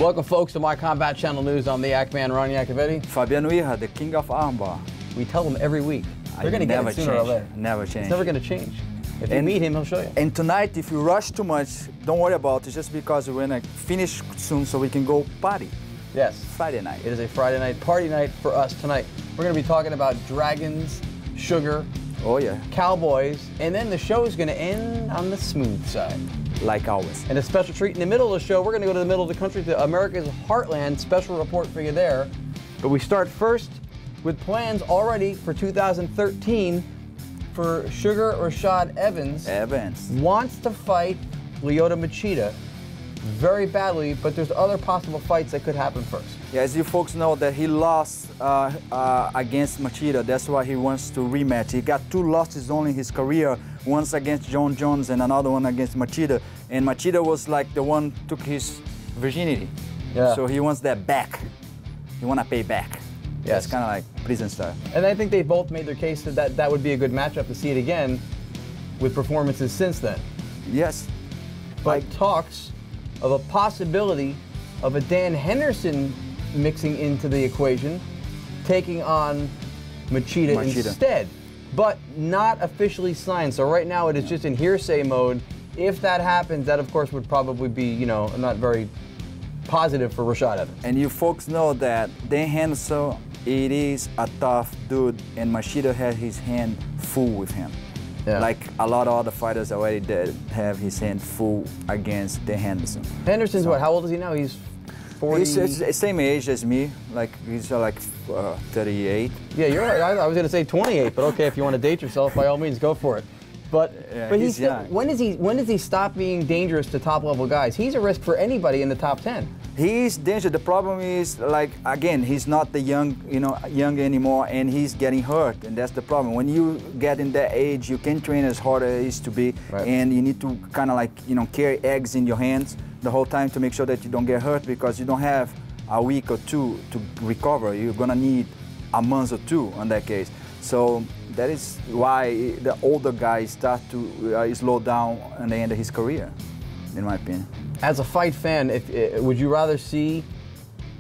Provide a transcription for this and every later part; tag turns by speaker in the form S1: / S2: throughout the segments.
S1: Welcome, folks, to My Combat Channel News. I'm the Yak Man, Ron Yakovetti.
S2: Fabiano, the king of armbar.
S1: We tell them every week. They're going to get it sooner or later.
S2: Never change.
S1: It's never going to change. If you meet him, he'll show you.
S2: And tonight, if you rush too much, don't worry about it. Just because we're going to finish soon so we can go party.
S1: Yes.
S2: Friday night.
S1: It is a Friday night party night for us tonight. We're going to be talking about dragons, sugar,
S2: oh yeah,
S1: cowboys, and then the show is going to end on the smooth side.
S2: Like always.
S1: And a special treat in the middle of the show, we're going to go to the middle of the country, to America's heartland. Special report for you there. But we start first with plans already for 2013 for Sugar Rashad Evans. Wants to fight Lyoto Machida very badly, but there's other possible fights that could happen first.
S2: Yeah, as you folks know that he lost against Machida. That's why he wants to rematch. He got 2 losses only in his career, once against John Jones and another one against Machida. And Machida was like the one took his virginity. Yeah. So he wants that back. He want to pay back. Yes. That's kind of like prison style.
S1: And I think they both made their case that that would be a good matchup to see it again with performances since then.
S2: Yes.
S1: But talks of a possibility of a Dan Henderson mixing into the equation, taking on Machida instead, but not officially signed. So right now it is just in hearsay mode. If that happens, that of course would probably be, you know, not very positive for Rashad Evans.
S2: And you folks know that Dan Henderson, it is a tough dude, and Machida had his hand full with him. Yeah. Like a lot of other fighters already did have his hand full against Dan Henderson.
S1: Henderson's so, what? How old is he now? He's 40.
S2: He's the same age as me. Like he's like 38.
S1: Yeah, you're right. I was going to say 28, but okay, if you want to date yourself, by all means, go for it. But he's still, when does he stop being dangerous to top level guys? He's a risk for anybody in the top 10.
S2: He's dangerous. The problem is, like, again, he's not the young anymore, and he's getting hurt, and that's the problem. When you get in that age, you can train as hard as it is to be, right, and you need to kind of like, carry eggs in your hands the whole time to make sure that you don't get hurt, because you don't have a week or two to recover. You're gonna need a month or 2 in that case. So that is why the older guys start to slow down at the end of his career, in my opinion.
S1: As a fight fan, would you rather see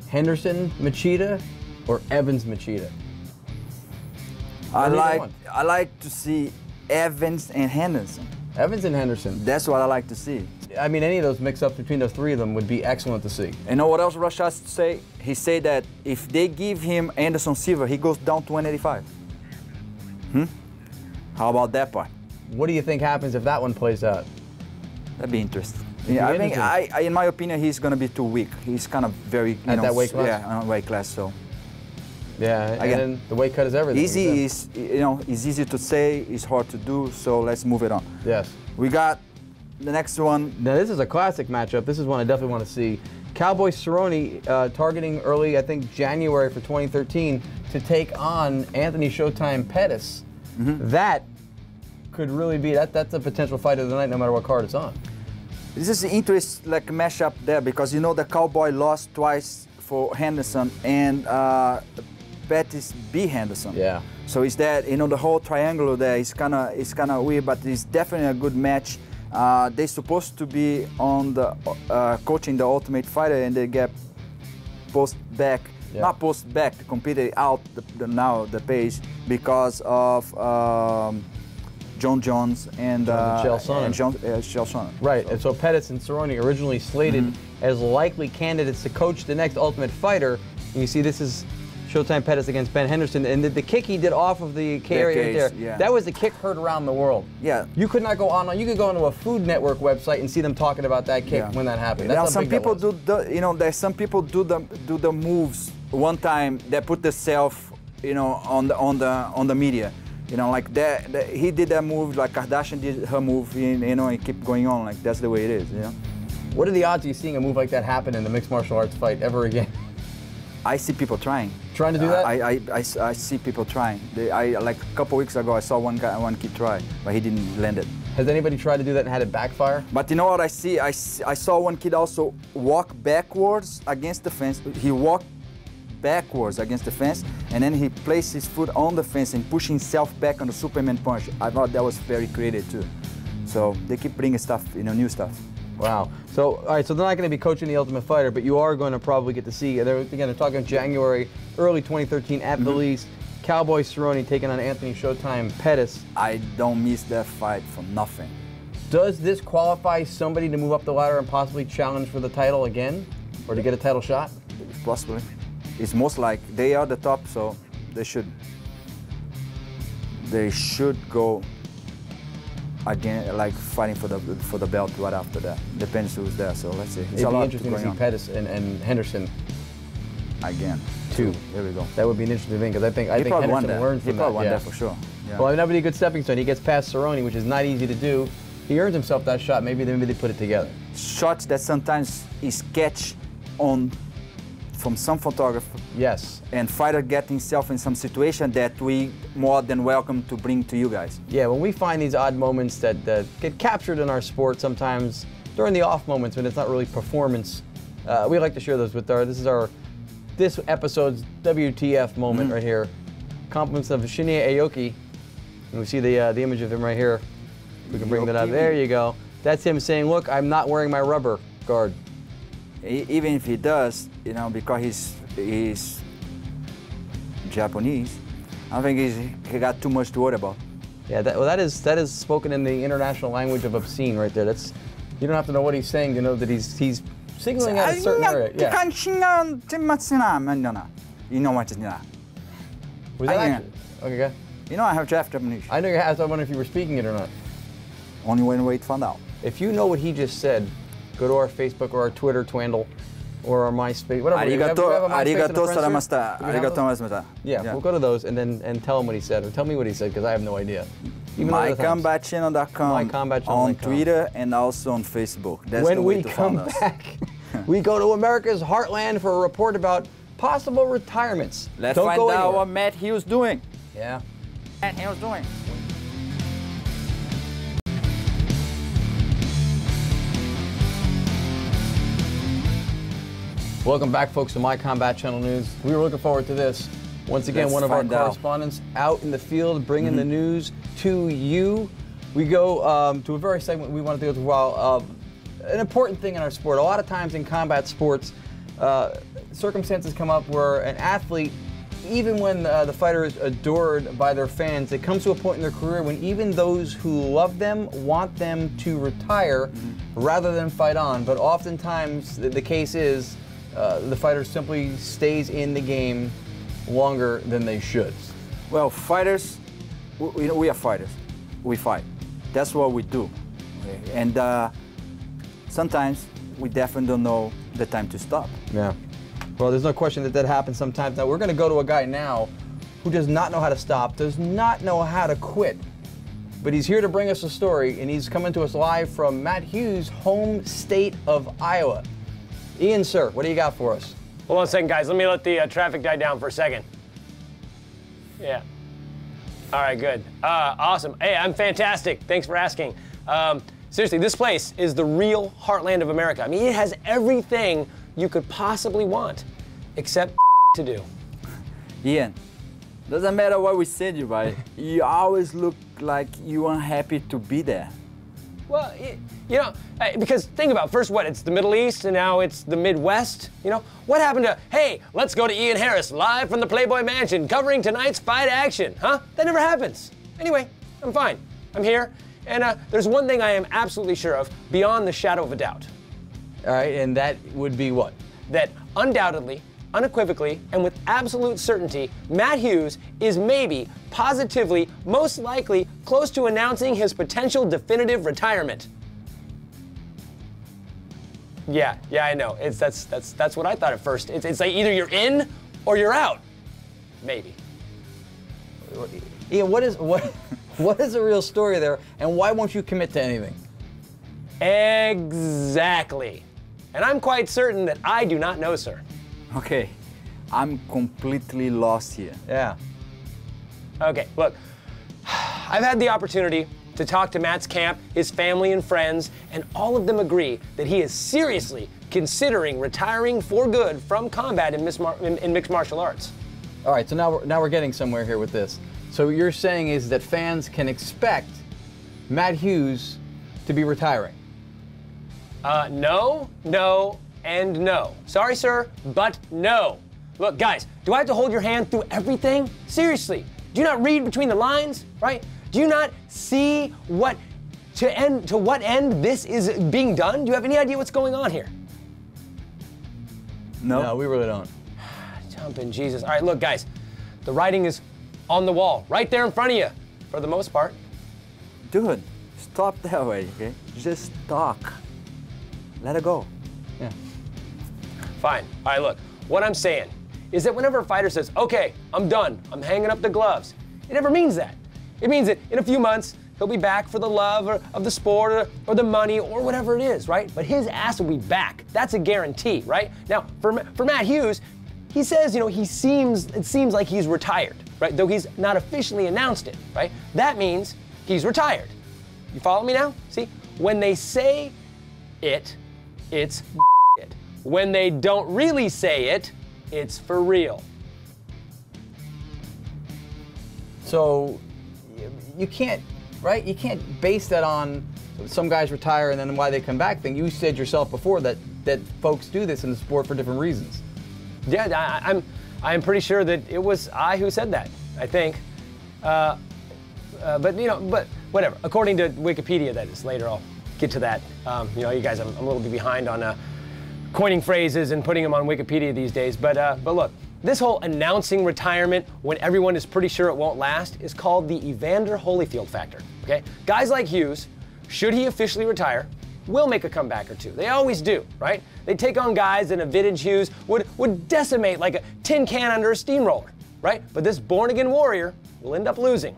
S1: Henderson Machida or Evans Machida?
S2: I like to see Evans and Henderson.
S1: Evans and Henderson.
S2: That's what I like to see.
S1: I mean, any of those mix-ups between those 3 of them would be excellent to see.
S2: And know what else Rashad say? He said that if they give him Anderson Silva, he goes down to 185. How about that part?
S1: What do you think happens if that one plays out?
S2: That'd be interesting. Yeah, I think, in my opinion, he's going to be too weak. He's kind of very,
S1: at that weight class?
S2: Yeah, on weight class, so.
S1: Yeah, again, and the weight cut is everything.
S2: Easy is, it's easy to say, it's hard to do, so let's move it on.
S1: Yes.
S2: We got the next one.
S1: Now, this is a classic matchup. This is one I definitely want to see. Cowboy Cerrone targeting early, I think, January for 2013 to take on Anthony Showtime Pettis. That could really be, that's a potential fight of the night no matter what card it's on.
S2: This is an interesting mashup there, because the Cowboy lost twice for Henderson, and Pettis beat Henderson.
S1: Yeah.
S2: So it's that, the whole triangle there is kind of weird, but it's definitely a good match. They're supposed to be on the coaching the Ultimate Fighter, and they get not post back, completely out the page because of John Jones and Chael Sonnen.
S1: Right, so, and so Pettis and Cerrone originally slated as likely candidates to coach the next Ultimate Fighter. And you see, this is Showtime Pettis against Ben Henderson, and the kick he did off of the K area there, that was the kick heard around the world.
S2: Yeah.
S1: You could not go on. You could go onto a Food Network website and see them talking about that kick when that happened.
S2: Now some people do there's some people do the moves one time that put themselves on the media. Like that, he did that move, like Kardashian did her move, and keep going on. Like that's the way it is.
S1: What are the odds of you seeing a move like that happen in the mixed martial arts fight ever again?
S2: I see people trying.
S1: Trying to do that?
S2: I see people trying. Like a couple weeks ago, I saw one kid try, but he didn't land it.
S1: Has anybody tried to do that and had it backfire?
S2: But you know what I see? I saw one kid also walk backwards against the fence. He walked backwards against the fence, and then he placed his foot on the fence and pushed himself back on the Superman punch. I thought that was very creative too. So they keep bringing stuff, new stuff.
S1: Wow. So, all right, so they're not going to be coaching the Ultimate Fighter, but you are going to probably get to see, they're talking January, early 2013 at Belize, Cowboy Cerrone taking on Anthony Showtime Pettis.
S2: I don't miss that fight for nothing.
S1: Does this qualify somebody to move up the ladder and possibly challenge for the title again? Or to get a title shot?
S2: Possibly. It's most like they are the top, so they should go again, like fighting for the belt right after that. Depends who's there. So let's see. It's
S1: It'd be interesting to see Pettis and Henderson
S2: again.
S1: Two.
S2: There we go.
S1: That would be an interesting thing because I think Henderson learned from that.
S2: He probably won that for sure. Yeah.
S1: Well, that'd be a good stepping stone. He gets past Cerrone, which is not easy to do. He earns himself that shot. Maybe they put it together.
S2: Shots that sometimes is catch on from some photographer.
S1: Yes.
S2: And fighter get himself in some situation that we more than welcome to bring to you guys.
S1: Yeah, when we find these odd moments that get captured in our sport sometimes during the off moments when it's not really performance, we like to share those with this episode's WTF moment right here. Compliments of Shinya Aoki. And we see the image of him right here. We can bring that up. There you go. That's him saying, look, I'm not wearing my rubber guard.
S2: Even if he does, you know, because he's Japanese, I think he got too much to worry about.
S1: Yeah, that is spoken in the international language of obscene right there. That's, you don't have to know what he's saying to know that he's signaling out a certain area. Yeah.
S2: You know what it's not.
S1: Was that accurate? Okay, go.
S2: You know I have Japanese.
S1: I know you have, so I wonder if you were speaking it or not.
S2: Only when we found out.
S1: If you know what he just said, go to our Facebook or our Twitter twandle or our MySpace, whatever.
S2: Arigato.
S1: Yeah, we'll go to those and tell him what he said, or tell me what he said, because I have no idea.
S2: MyCombatChannel.com on Twitter and also on Facebook. That's
S1: when we come back, we go to America's heartland for a report about possible retirements.
S2: Let's find out what Matt Hughes doing.
S1: Yeah.
S2: Matt Hughes doing.
S1: Welcome back, folks, to My Combat Channel News. We were looking forward to this. Once again, one of our correspondents out in the field bringing the news to you. We go to a very segment we wanted to go to while an important thing in our sport. A lot of times in combat sports, circumstances come up where an athlete, even when the fighter is adored by their fans, it comes to a point in their career when even those who love them want them to retire rather than fight on. But oftentimes the case is the fighter simply stays in the game longer than they should.
S2: Well, fighters, we are fighters. We fight. That's what we do. Okay? And sometimes we definitely don't know the time to stop.
S1: Yeah. Well, there's no question that happens sometimes. Now, we're going to go to a guy now who does not know how to stop, does not know how to quit. But he's here to bring us a story, and he's coming to us live from Matt Hughes' home state of Iowa. Ian, sir, what do you got for us?
S3: Hold on a second, guys. Let me let the traffic die down for a second. Yeah. All right, good. Awesome. Hey, I'm fantastic. Thanks for asking. Seriously, this place is the real heartland of America. I mean, it has everything you could possibly want, except to do.
S2: Ian, doesn't matter what we send you, right? You always look like you're unhappy to be there.
S3: Well, you know, because think about it. First, it's the Middle East, and now it's the Midwest. You know, what happened to, hey, let's go to Ian Harris live from the Playboy Mansion covering tonight's fight action, huh? That never happens. Anyway, I'm fine. I'm here, and there's one thing I am absolutely sure of, beyond the shadow of a doubt.
S1: All right, and that would be what?
S3: That undoubtedly, unequivocally, and with absolute certainty, Matt Hughes is maybe, positively, most likely close to announcing his potential definitive retirement. Yeah, I know. That's what I thought at first. It's like either you're in or you're out. Maybe.
S1: Ian, what is the real story there, and why won't you commit to anything?
S3: Exactly. And I'm quite certain that I do not know, sir.
S2: Okay, I'm completely lost here.
S1: Yeah.
S3: Okay, look, I've had the opportunity to talk to Matt's camp, his family and friends, and all of them agree that he is seriously considering retiring for good from combat in mixed martial arts.
S1: All right, so now we're getting somewhere here with this. So what you're saying is that fans can expect Matt Hughes to be retiring.
S3: No, no, and no. Sorry, sir, but no. Look, guys, do I have to hold your hand through everything? Seriously, do you not read between the lines, right? Do you not see to what end this is being done? Do you have any idea what's going on here?
S2: No.
S1: No, we really don't.
S3: Jumping Jesus. All right, look, guys, the writing is on the wall, right there in front of you, for the most part.
S2: Dude, stop that way, okay? Just talk. Let it go.
S1: Yeah.
S3: Fine. All right, look, what I'm saying is that whenever a fighter says, okay, I'm done, I'm hanging up the gloves, it never means that. It means that in a few months, he'll be back for the love of the sport or the money or whatever it is, right? But his ass will be back. That's a guarantee, right? Now, for Matt Hughes, he says, you know, it seems like he's retired, right? Though he's not officially announced it, right? That means he's retired. You follow me now? See, when they say it, it's it. When they don't really say it, it's for real.
S1: So you can't, right? You can't base that on some guys retire and then why they come back thing. You said yourself before that folks do this in the sport for different reasons.
S3: Yeah, I'm pretty sure that it was I who said that, I think. But whatever. According to Wikipedia, that is. Later I'll get to that. You know, you guys, I'm a little bit behind on coining phrases and putting them on Wikipedia these days. But look, this whole announcing retirement when everyone is pretty sure it won't last is called the Evander Holyfield factor. Okay, guys like Hughes, should he officially retire, will make a comeback or two. They always do, right? They take on guys that a vintage Hughes would decimate like a tin can under a steamroller, right? But this born-again warrior will end up losing.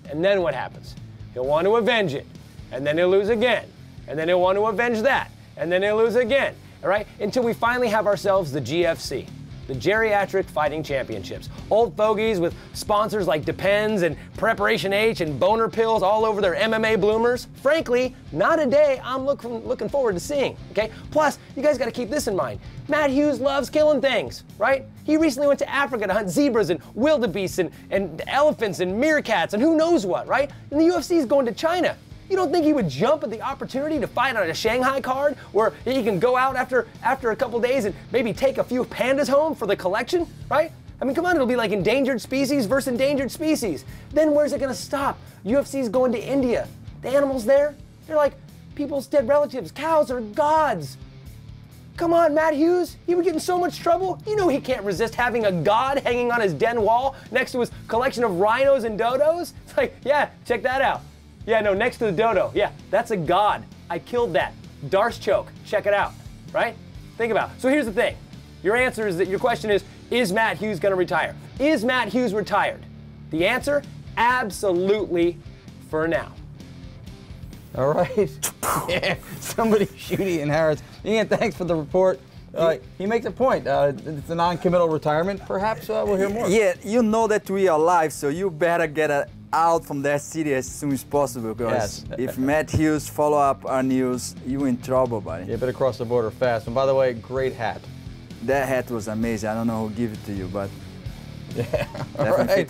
S3: And then what happens? He'll want to avenge it, and then he'll lose again, and then he'll want to avenge that, and then he'll lose again, all right? Until we finally have ourselves the GFC, the Geriatric Fighting Championships. Old fogies with sponsors like Depends and Preparation H and boner pills all over their MMA bloomers. Frankly, not a day I'm looking forward to seeing, okay? Plus, you guys gotta keep this in mind. Matt Hughes loves killing things, right? He recently went to Africa to hunt zebras and wildebeests and elephants and meerkats and who knows what, right? And the UFC is going to China. You don't think he would jump at the opportunity to fight on a Shanghai card where he can go out after a couple days and maybe take a few pandas home for the collection, right? I mean, come on, it'll be like endangered species versus endangered species. Then where's it gonna stop? UFC's going to India. The animals there, they're like people's dead relatives. Cows are gods. Come on, Matt Hughes, he would get in so much trouble. You know he can't resist having a god hanging on his den wall next to his collection of rhinos and dodos. It's like, yeah, check that out. Yeah, no, next to the dodo. Yeah, that's a god. I killed that. Darce choke. Check it out, right? Think about it. So here's the thing. Your answer is that your question is Matt Hughes going to retire? Is Matt Hughes retired? The answer, absolutely for now.
S1: All right. Yeah, somebody shoot Ian Harris. Ian, thanks for the report. He makes a point. It's a non-committal retirement. Perhaps we'll hear more.
S2: Yeah, you know that we are live, so you better get out from that city as soon as possible, because if Matt Hughes follow up our news, you in trouble, buddy.
S1: You better cross the border fast. And by the way, great hat.
S2: That hat was amazing. I don't know who gave it to you, but
S1: yeah, all right.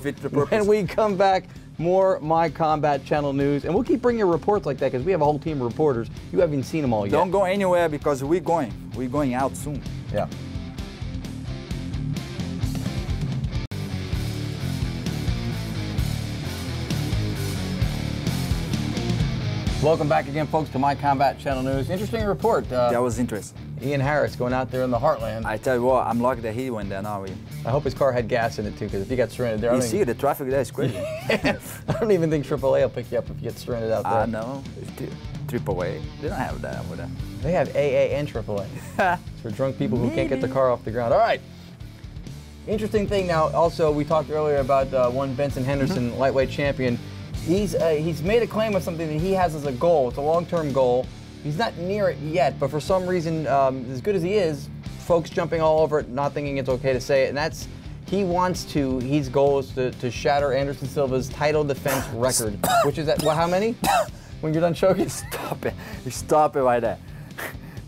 S2: Fit the purpose.
S1: When we come back, more My Combat Channel news, and we'll keep bringing you reports like that because we have a whole team of reporters. You haven't seen them all yet.
S2: Don't go anywhere because we're going out soon.
S1: Yeah. Welcome back again, folks, to My Combat Channel News. Interesting report.
S2: That was interesting.
S1: Ian Harris going out there in the heartland.
S2: I tell you what, I'm lucky that he went there now.
S1: I hope his car had gas in it too, because if he got stranded there,
S2: you see the traffic there is crazy.
S1: I don't even think AAA will pick you up if you get stranded out there.
S2: No, AAA. They don't have that over there.
S1: They have AA and AAA. It's for drunk people who can't get their car off the ground. All right. Interesting thing now. Also, we talked earlier about one Benson Henderson, lightweight champion. He's made a claim of something that he has as a goal. It's a long-term goal. He's not near it yet, but for some reason, as good as he is, folks jumping all over it, not thinking it's okay to say it, and that's his goal is to shatter Anderson Silva's title defense record, which is at, how many? When you're done choking?
S2: Stop it. Stop it right there.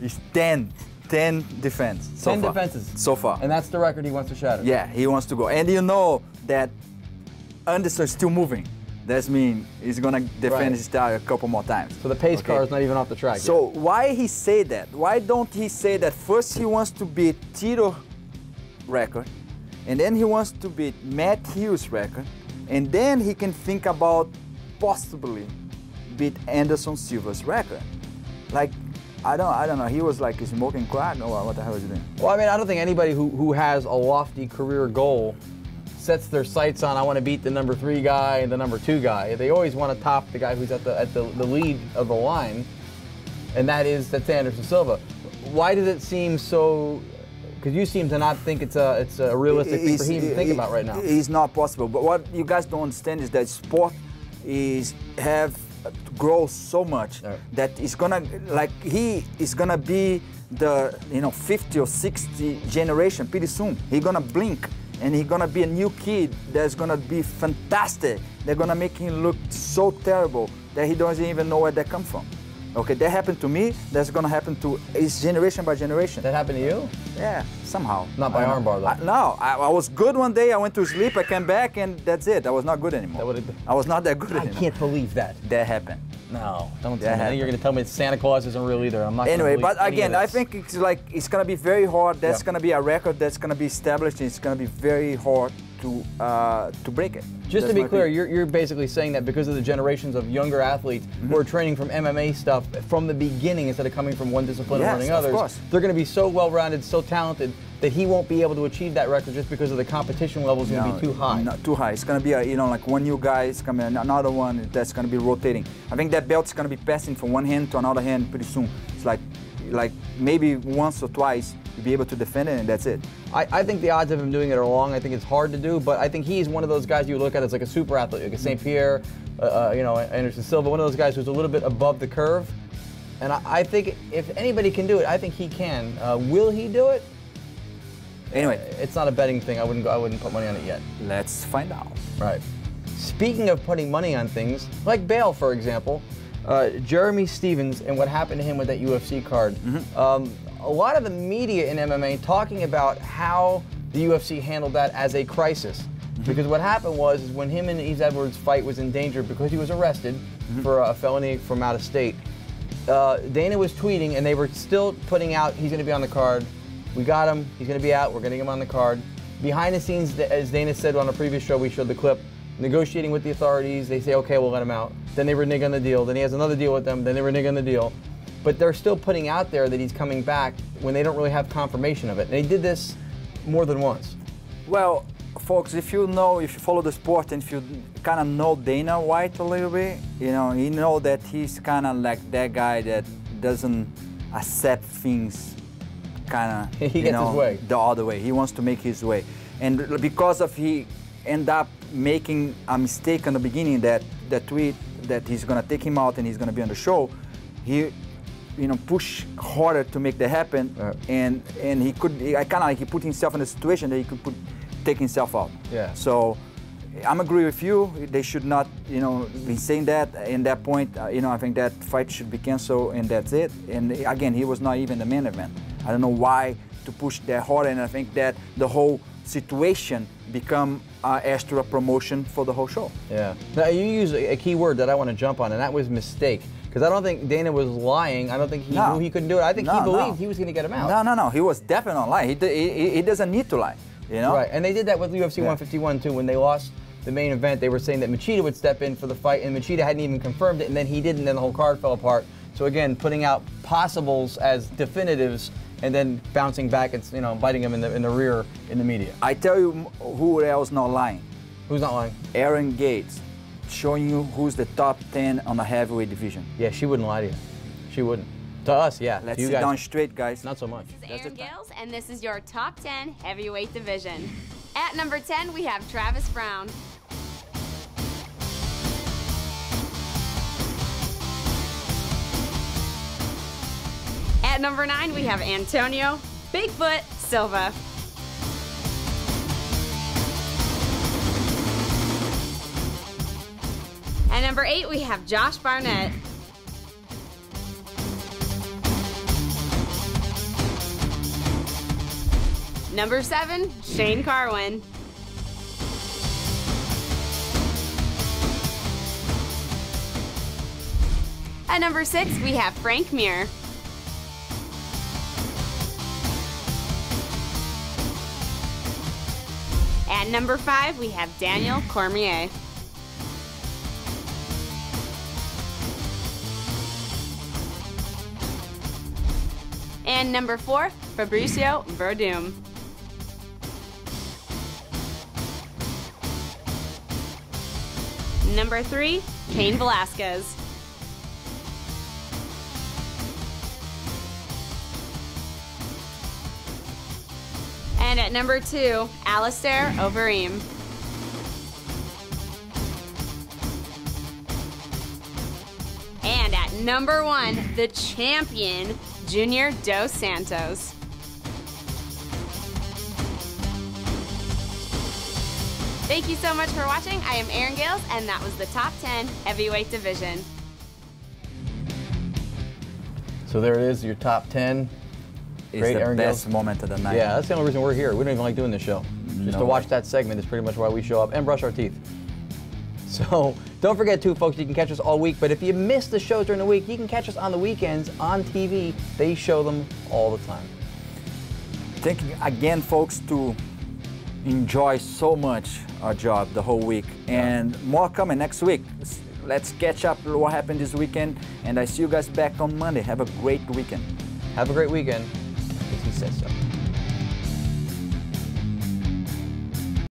S2: It's 10 defense so
S1: 10
S2: far.
S1: defenses.
S2: So far.
S1: And that's the record he wants to shatter.
S2: Yeah, he wants to go. And you know that Anderson's still moving. That means he's gonna defend his title a couple more times.
S1: So the pace car is not even off the track
S2: So
S1: yet.
S2: why he say that? Why don't he say that first he wants to beat Tito record, and then he wants to beat Matt Hughes record, and then he can think about possibly beat Anderson Silva's record. Like, I don't know. He was like smoking crack or what the hell is he doing?
S1: Well, I mean, I don't think anybody who has a lofty career goal sets their sights on, I want to beat the number 3 guy and the number 2 guy. They always want to top the guy who's at the lead of the line, and that's Anderson Silva. Why does it seem so? Because you seem to not think it's a realistic thing for him to think about right now.
S2: It's not possible. But what you guys don't understand is that sport have to grow so much that it's gonna, like, he is gonna be the 50 or 60 generation pretty soon. He's gonna blink and he's gonna be a new kid that's gonna be fantastic. They're gonna make him look so terrible that he doesn't even know where that comes from. Okay, that happened to me. That's gonna happen to his generation by generation.
S1: That happened to you?
S2: Yeah, somehow.
S1: Not by armbar though.
S2: No, I was good one day. I went to sleep. I came back, and that's it. I was not good anymore. I was not that good anymore.
S1: I can't believe that.
S2: That happened.
S1: No, don't tell me. I think you're gonna tell me Santa Claus isn't real either. I'm not.
S2: Anyway, but again, I think it's gonna be very hard. That's gonna be a record that's gonna be established. And it's gonna be very hard to break it.
S1: Just to be clear, you're basically saying that because of the generations of younger athletes who are training from MMA stuff from the beginning instead of coming from one discipline and learning others, they're going to be so well-rounded, so talented that he won't be able to achieve that record just because of the competition level is going to be too high.
S2: Not too high. It's going to be like one new guy is coming, another one that's going to be rotating. I think that belt's going to be passing from one hand to another hand pretty soon. It's like maybe once or twice you'll be able to defend it, and that's it.
S1: I think the odds of him doing it are long. I think it's hard to do, but I think he's one of those guys you look at as like a super athlete, like a St. Pierre, Anderson Silva, one of those guys who's a little bit above the curve. And I think if anybody can do it, I think he can. Will he do it?
S2: Anyway,
S1: it's not a betting thing. I wouldn't put money on it yet.
S2: Let's find out.
S1: Right. Speaking of putting money on things, like Bale, for example, Jeremy Stevens and what happened to him with that UFC card. A lot of the media in MMA talking about how the UFC handled that as a crisis. Because what happened was when him and Yves Edwards' fight was in danger because he was arrested for a felony from out of state, Dana was tweeting and they were still putting out, he's going to be on the card. We got him. He's going to be out. We're getting him on the card. Behind the scenes, as Dana said on a previous show, we showed the clip, negotiating with the authorities. They say, okay, we'll let him out. Then they renege on the deal. Then he has another deal with them. Then they renege on the deal. But they're still putting out there that he's coming back when they don't really have confirmation of it. And they did this more than once.
S2: Well, folks, if you follow the sport and if you kind of know Dana White a little bit, you know that he's kind of like that guy that doesn't accept things kind of,
S1: he gets his way.
S2: The other way. He wants to make his way. And because of he end up making a mistake in the beginning, that tweet that he's going to take him out and he's going to be on the show, he push harder to make that happen, and he put himself in a situation that he could take himself out.
S1: Yeah.
S2: So I'm agree with you. They should not, be saying that. In that point, I think that fight should be canceled, and that's it. And again, he was not even the main event. I don't know why to push that harder, and I think that the whole situation become extra promotion for the whole show.
S1: Yeah. Now you use a key word that I want to jump on, and that was mistake. Because I don't think Dana was lying. I don't think he knew he couldn't do it. I think he believed he was going to get him out.
S2: No. He was definitely not lying. He doesn't need to lie.
S1: Right. And they did that with UFC 151 too. When they lost the main event, they were saying that Mycc would step in for the fight, and Mycc hadn't even confirmed it, and then he did, and then the whole card fell apart. So again, putting out possibles as definitives, and then bouncing back and biting him in the rear in the media.
S2: I tell you who else not lying.
S1: Who's not lying?
S2: Aaron Gates, showing you who's the top 10 on the heavyweight division.
S1: Yeah, she wouldn't lie to you. She wouldn't. To us, yeah.
S2: Let's sit down straight, guys.
S1: Not so much.
S4: This is Aaron Gales, and this is your top 10 heavyweight division. At number 10, we have Travis Brown. At number 9, we have Antonio Bigfoot Silva. At number 8, we have Josh Barnett. Number 7, Shane Carwin. At number 6, we have Frank Mir. At number 5, we have Daniel Cormier. And number 4, Fabricio Verdum. Number 3, Cain Velasquez. And at number 2, Alistair Overeem. And at number 1, the champion, Junior Dos Santos. Thank you so much for watching. I am Erin Gales, and that was the Top 10 Heavyweight Division.
S1: So there it is, your top 10.
S2: It's
S1: Great,
S2: the
S1: Erin
S2: best
S1: Gales.
S2: moment of the night.
S1: Yeah, that's the only reason we're here. We don't even like doing this show. Just to watch that segment is pretty much why we show up and brush our teeth. So don't forget too, folks, you can catch us all week, but if you miss the shows during the week, you can catch us on the weekends on TV. They show them all the time.
S2: Thank you again, folks, to enjoy so much our job the whole week, and more coming next week. Let's catch up what happened this weekend, and I see you guys back on Monday. Have a great weekend.
S1: Have a great weekend, because he says so.